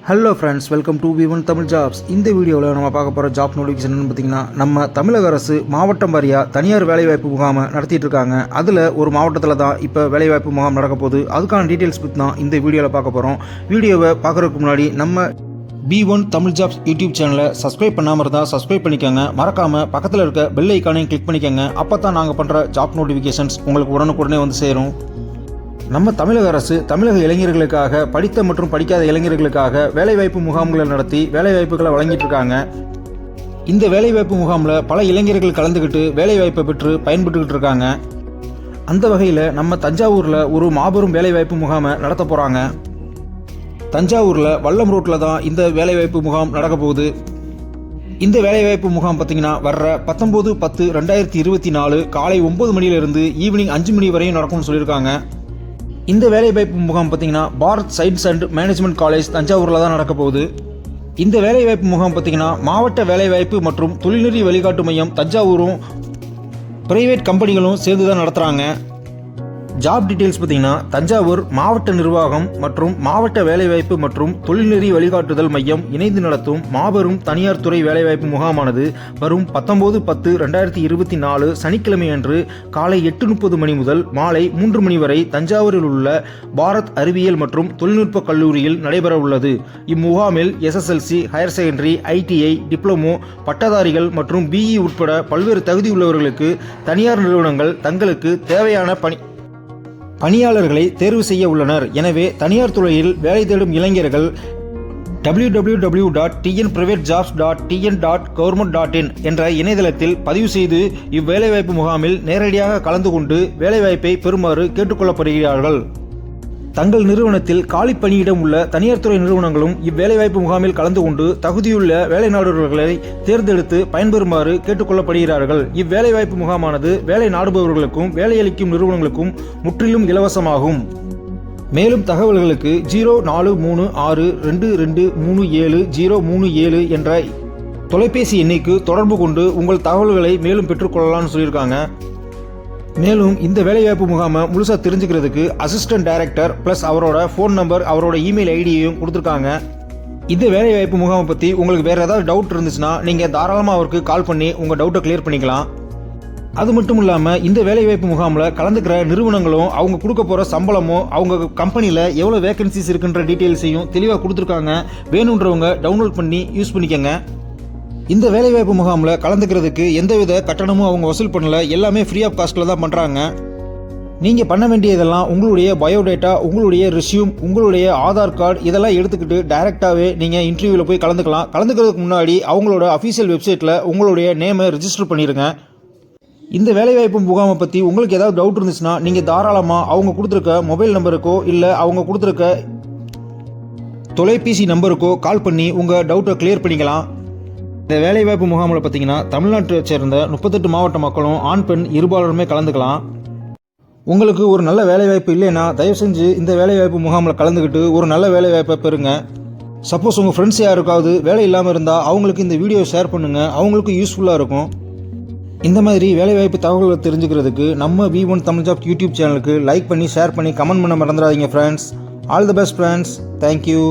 Hello friends, welcome to V1 Tamil jobs. இந்த வீடியோவில் நம்ம பார்க்க போகிற ஜாப் நோட்டிஃபிகேஷன் பார்த்தீங்கன்னா, நம்ம தமிழக அரசு மாவட்டம் வாரியாக தனியார் வேலைவாய்ப்பு முகாமை நடத்திட்டு இருக்காங்க. அதில் ஒரு மாவட்டத்தில் தான் இப்போ வேலைவாய்ப்பு முகாம் நடக்க போகுது. அதுக்கான டீட்டெயில்ஸ் பற்றி தான் இந்த வீடியோவில் பார்க்க போகிறோம். வீடியோவை பார்க்குறதுக்கு முன்னாடி நம்ம V1 தமிழ் ஜாப்ஸ் யூடியூப் சேனலை சப்ஸ்கிரைப் பண்ணாமல் இருந்தால் சப்ஸ்கிரைப் பண்ணிக்கோங்க. மறக்காமல் பக்கத்தில் இருக்க பெல் ஐக்கானையும் கிளிக் பண்ணிக்கோங்க. அப்போ தான் நாங்கள் பண்ணுற ஜாப் நோட்டிஃபிகேஷன்ஸ் உங்களுக்கு உடனுக்குடனே வந்து சேரும். நம்ம தமிழக அரசு தமிழக இளைஞர்களுக்காக, படித்த மற்றும் படிக்காத இளைஞர்களுக்காக வேலைவாய்ப்பு முகாம்களை நடத்தி வேலைவாய்ப்புகளை வழங்கிட்டு இருக்காங்க. இந்த வேலைவாய்ப்பு முகாமில் பல இளைஞர்கள் கலந்துக்கிட்டு வேலைவாய்ப்பை பெற்று பயன்பட்டுக்கிட்டு இருக்காங்க. அந்த வகையில் நம்ம தஞ்சாவூரில் ஒரு மாபெரும் வேலைவாய்ப்பு முகாமை நடத்த போகிறாங்க. தஞ்சாவூரில் வல்லம் ரோட்டில் தான் இந்த வேலைவாய்ப்பு முகாம் நடக்க போகுது. இந்த வேலைவாய்ப்பு முகாம் பார்த்தீங்கன்னா வர்ற 19/10/2024 காலை 9 மணியிலிருந்து ஈவினிங் 5 மணி வரையும் நடக்கும்னு சொல்லியிருக்காங்க. இந்த வேலைவாய்ப்பு முகாம் பார்த்தீங்கன்னா Bharat science and management college தஞ்சாவூரில் தான் நடக்க போகுது. இந்த வேலைவாய்ப்பு முகாம் பார்த்தீங்கன்னா மாவட்ட வேலைவாய்ப்பு மற்றும் தொழில்நெறி வழிகாட்டு மையம் தஞ்சாவூரும் பிரைவேட் கம்பெனிகளும் சேர்ந்து தான் நடத்துகிறாங்க. ஜாப் டீட்டெயில்ஸ் பார்த்தீங்கன்னா, தஞ்சாவூர் மாவட்ட நிர்வாகம் மற்றும் மாவட்ட வேலைவாய்ப்பு மற்றும் தொழில்நெறி வழிகாட்டுதல் மையம் இணைந்து நடத்தும் மாபெரும் தனியார் துறை வேலைவாய்ப்பு முகாமானது வரும் 19/10/2024 சனிக்கிழமை அன்று காலை 8:30 மணி முதல் மாலை 3 மணி வரை தஞ்சாவூரில் உள்ள பாரத் அறிவியல் மற்றும் தொழில்நுட்ப கல்லூரியில் நடைபெற உள்ளது. இம்முகாமில் SSLC, higher secondary, ITI, diploma பட்டதாரிகள் மற்றும் BE உட்பட பல்வேறு தகுதியுள்ளவர்களுக்கு தனியார் நிறுவனங்கள் தங்களுக்கு தேவையான பணியாளர்களை தேர்வு செய்ய உள்ளனர். எனவே தனியார் துறையில் வேலை தேடும் இளைஞர்கள் www.tnprivatejobs.tn.government.in என்ற இணையதளத்தில் பதிவு செய்து இவ்வேலைவாய்ப்பு முகாமில் நேரடியாக கலந்து கொண்டு வேலைவாய்ப்பை பெறுமாறு கேட்டுக்கொள்ளப்படுகிறார்கள். தங்கள் நிறுவனத்தில் காலி பணியிடம் உள்ள தனியார் துறை நிறுவனங்களும் இவ்வேலைவாய்ப்பு முகாமில் கலந்து கொண்டு தகுதியுள்ள வேலை நாடுபவர்களை தேர்ந்தெடுத்து பயன்பெறுமாறு கேட்டுக்கொள்ளப்படுகிறார்கள். இவ்வேலைவாய்ப்பு முகாமானது வேலை நாடுபவர்களுக்கும் வேலையளிக்கும் நிறுவனங்களுக்கும் முற்றிலும் இலவசமாகும். மேலும் தகவல்களுக்கு 0436223737 என்ற தொலைபேசி எண்ணிற்கு தொடர்பு கொண்டு உங்கள் தகவல்களை மேலும் பெற்றுக்கொள்ளலாம்னு சொல்லியிருக்காங்க. மேலும் இந்த வேலைவாய்ப்பு முகாமை முழுசாக தெரிஞ்சுக்கிறதுக்கு அசிஸ்டன்ட் டைரக்டர் ப்ளஸ் அவரோட ஃபோன் நம்பர், அவரோட இமெயில் ஐடியையும் கொடுத்துருக்காங்க. இந்த வேலைவாய்ப்பு முகாமை பற்றி உங்களுக்கு வேறு ஏதாவது டவுட் இருந்துச்சுன்னா நீங்கள் தாராளமாக அவருக்கு கால் பண்ணி உங்கள் டவுட்டை கிளியர் பண்ணிக்கலாம். அது மட்டும் இல்லாமல் இந்த வேலைவாய்ப்பு முகாமில் கலந்துக்கிற நிறுவனங்களும் அவங்க கொடுக்க போகிற சம்பளமும் அவங்க கம்பெனியில் எவ்வளோ வேகன்சிஸ் இருக்குன்ற டீட்டெயில்ஸையும் தெளிவாக கொடுத்துருக்காங்க. வேணுன்றவங்க டவுன்லோட் பண்ணி யூஸ் பண்ணிக்கங்க. இந்த வேலைவாய்ப்பு முகாமில் கலந்துக்கிறதுக்கு எந்தவித கட்டணமும் அவங்க வசூல் பண்ணல. எல்லாமே ஃப்ரீ ஆஃப் காஸ்ட்டில் தான் பண்ணுறாங்க. நீங்கள் பண்ண வேண்டியதெல்லாம் உங்களுடைய பயோடேட்டா, உங்களுடைய ரெஸ்யூம், உங்களுடைய ஆதார் கார்டு இதெல்லாம் எடுத்துக்கிட்டு டைரெக்டாகவே நீங்கள் இன்டர்வியூவில் போய் கலந்துக்கலாம். கலந்துக்கிறதுக்கு முன்னாடி அவங்களோட அஃபீஷியல் வெப்சைட்டில் உங்களுடைய நேமை ரிஜிஸ்டர் பண்ணிடுங்க. இந்த வேலைவாய்ப்பு முகாமை பற்றி உங்களுக்கு ஏதாவது டவுட் இருந்துச்சுன்னா நீங்கள் தாராளமாக அவங்க கொடுத்துருக்க மொபைல் நம்பருக்கோ இல்லை அவங்க கொடுத்துருக்க தொலைபேசி நம்பருக்கோ கால் பண்ணி உங்கள் டவுட்டை கிளியர் பண்ணிக்கலாம். இந்த வேலைவாய்ப்பு முகாமில் பார்த்தீங்கன்னா தமிழ்நாட்டை சேர்ந்த 38 மாவட்ட மக்களும் ஆண் பெண் இருபாலருமே கலந்துக்கலாம். உங்களுக்கு ஒரு நல்ல வேலைவாய்ப்பு இல்லைன்னா தயவு செஞ்சு இந்த வேலைவாய்ப்பு முகாமில் கலந்துக்கிட்டு ஒரு நல்ல வேலைவாய்ப்பை பெறுங்க. சப்போஸ் உங்கள் ஃப்ரெண்ட்ஸ் யாருக்காவது வேலை இல்லாமல் இருந்தால் அவங்களுக்கு இந்த வீடியோ ஷேர் பண்ணுங்கள். அவங்களுக்கு யூஸ்ஃபுல்லாக இருக்கும். இந்த மாதிரி வேலைவாய்ப்பு தகவல்களை தெரிஞ்சுக்கிறதுக்கு நம்ம V1 தமிழ் ஜாப் யூடியூப் சேனலுக்கு லைக் பண்ணி ஷேர் பண்ணி கமெண்ட் பண்ண மறந்துடாதீங்க friends. All the best friends. Thank you.